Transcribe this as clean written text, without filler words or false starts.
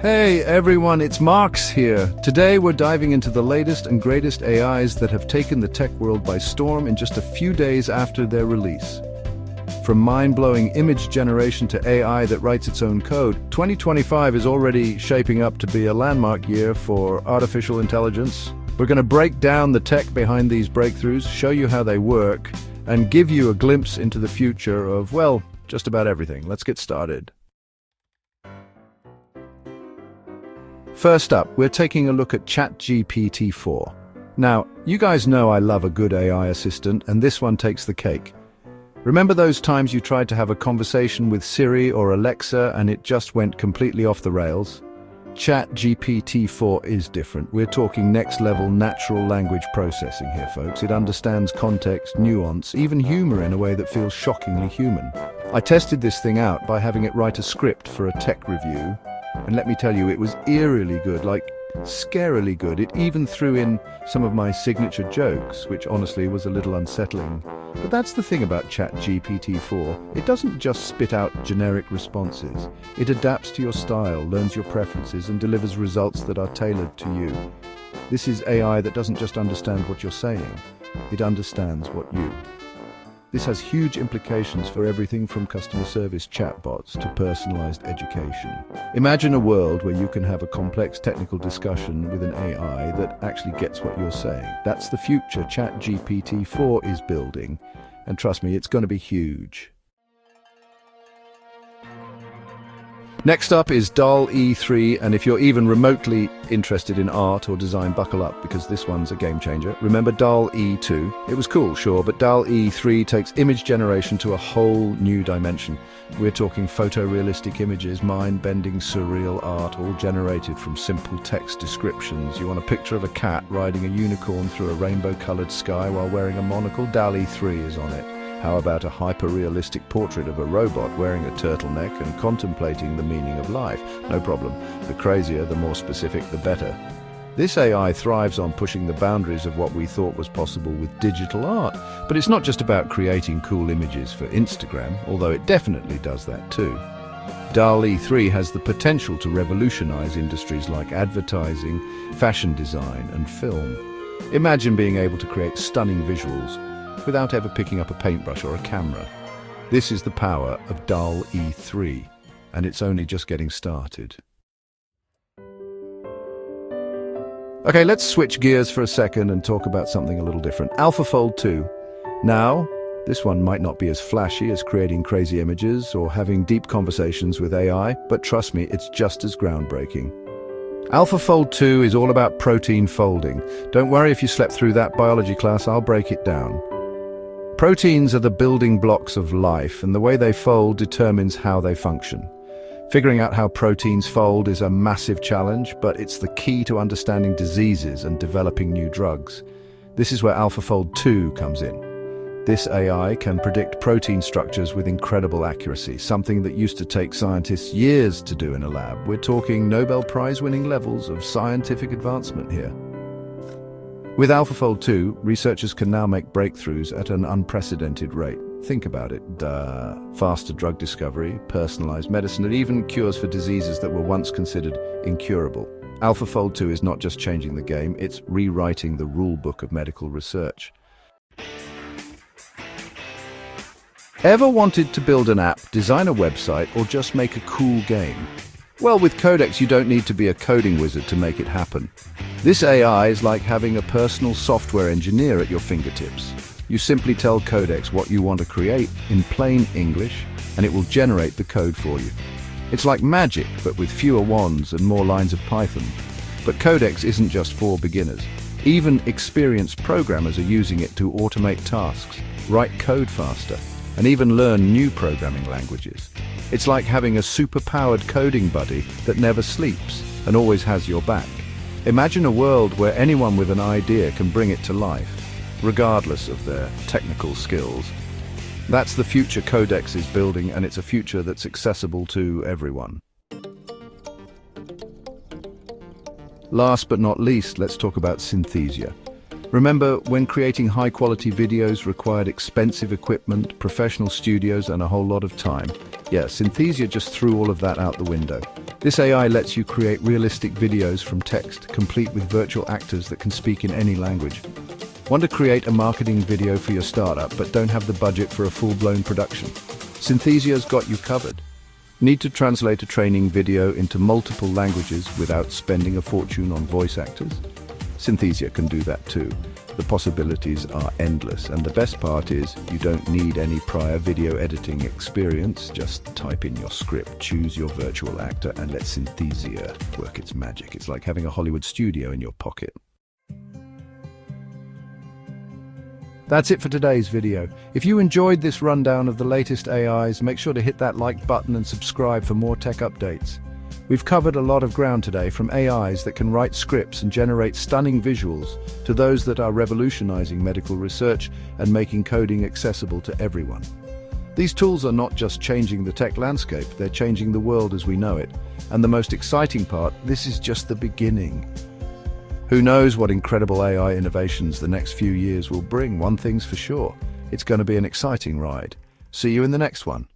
Hey everyone, it's Marx here. Today we're diving into the latest and greatest AIs that have taken the tech world by storm in just a few days after their release. From mind-blowing image generation to AI that writes its own code, 2025 is already shaping up to be a landmark year for artificial intelligence. We're going to break down the tech behind these breakthroughs, show you how they work, and give you a glimpse into the future of, well, just about everything. Let's get started. First up, we're taking a look at ChatGPT 4. Now, you guys know I love a good AI assistant, and this one takes the cake. Remember those times you tried to have a conversation with Siri or Alexa and it just went completely off the rails? ChatGPT 4 is different. We're talking next-level natural language processing here, folks. It understands context, nuance, even humor in a way that feels shockingly human. I tested this thing out by having it write a script for a tech review, and let me tell you, it was eerily good, like scarily good. It even threw in some of my signature jokes, which honestly was a little unsettling. But that's the thing about ChatGPT 4. It doesn't just spit out generic responses. It adapts to your style, learns your preferences, and delivers results that are tailored to you. This is AI that doesn't just understand what you're saying. It understands what you. This has huge implications for everything from customer service chatbots to personalized education. Imagine a world where you can have a complex technical discussion with an AI that actually gets what you're saying. That's the future ChatGPT 4 is building, and trust me, it's going to be huge. Next up is DALL-E 3, and if you're even remotely interested in art or design, buckle up, because this one's a game changer. Remember DALL-E 2? It was cool, sure, but DALL-E 3 takes image generation to a whole new dimension. We're talking photorealistic images, mind-bending surreal art, all generated from simple text descriptions. You want a picture of a cat riding a unicorn through a rainbow-colored sky while wearing a monocle? DALL-E 3 is on it. How about a hyper-realistic portrait of a robot wearing a turtleneck and contemplating the meaning of life? No problem. The crazier, the more specific, the better. This AI thrives on pushing the boundaries of what we thought was possible with digital art. But it's not just about creating cool images for Instagram, although it definitely does that too. DALL-E 3 has the potential to revolutionize industries like advertising, fashion design, and film. Imagine being able to create stunning visuals without ever picking up a paintbrush or a camera. This is the power of DALL-E 3, and it's only just getting started. Okay, let's switch gears for a second and talk about something a little different. AlphaFold 2. Now, this one might not be as flashy as creating crazy images or having deep conversations with AI, but trust me, it's just as groundbreaking. AlphaFold 2 is all about protein folding. Don't worry if you slept through that biology class, I'll break it down. Proteins are the building blocks of life, and the way they fold determines how they function. Figuring out how proteins fold is a massive challenge, but it's the key to understanding diseases and developing new drugs. This is where AlphaFold 2 comes in. This AI can predict protein structures with incredible accuracy, something that used to take scientists years to do in a lab. We're talking Nobel Prize-winning levels of scientific advancement here. With AlphaFold 2, researchers can now make breakthroughs at an unprecedented rate. Think about it. Faster drug discovery, personalized medicine, and even cures for diseases that were once considered incurable. AlphaFold 2 is not just changing the game, it's rewriting the rule book of medical research. Ever wanted to build an app, design a website, or just make a cool game? Well, with Codex, you don't need to be a coding wizard to make it happen. This AI is like having a personal software engineer at your fingertips. You simply tell Codex what you want to create in plain English, and it will generate the code for you. It's like magic, but with fewer wands and more lines of Python. But Codex isn't just for beginners. Even experienced programmers are using it to automate tasks, write code faster, and even learn new programming languages. It's like having a super-powered coding buddy that never sleeps and always has your back. Imagine a world where anyone with an idea can bring it to life, regardless of their technical skills. That's the future Codex is building, and it's a future that's accessible to everyone. Last but not least, let's talk about Synthesia. Remember, when creating high-quality videos required expensive equipment, professional studios, and a whole lot of time? Yeah, Synthesia just threw all of that out the window. This AI lets you create realistic videos from text, complete with virtual actors that can speak in any language. Want to create a marketing video for your startup but don't have the budget for a full-blown production? Synthesia's got you covered. Need to translate a training video into multiple languages without spending a fortune on voice actors? Synthesia can do that too. The possibilities are endless, and the best part is you don't need any prior video editing experience. Just type in your script, choose your virtual actor, and let Synthesia work its magic. It's like having a Hollywood studio in your pocket. That's it for today's video. If you enjoyed this rundown of the latest AIs, make sure to hit that like button and subscribe for more tech updates. We've covered a lot of ground today, from AIs that can write scripts and generate stunning visuals to those that are revolutionizing medical research and making coding accessible to everyone. These tools are not just changing the tech landscape, they're changing the world as we know it. And the most exciting part, this is just the beginning. Who knows what incredible AI innovations the next few years will bring? One thing's for sure, it's going to be an exciting ride. See you in the next one.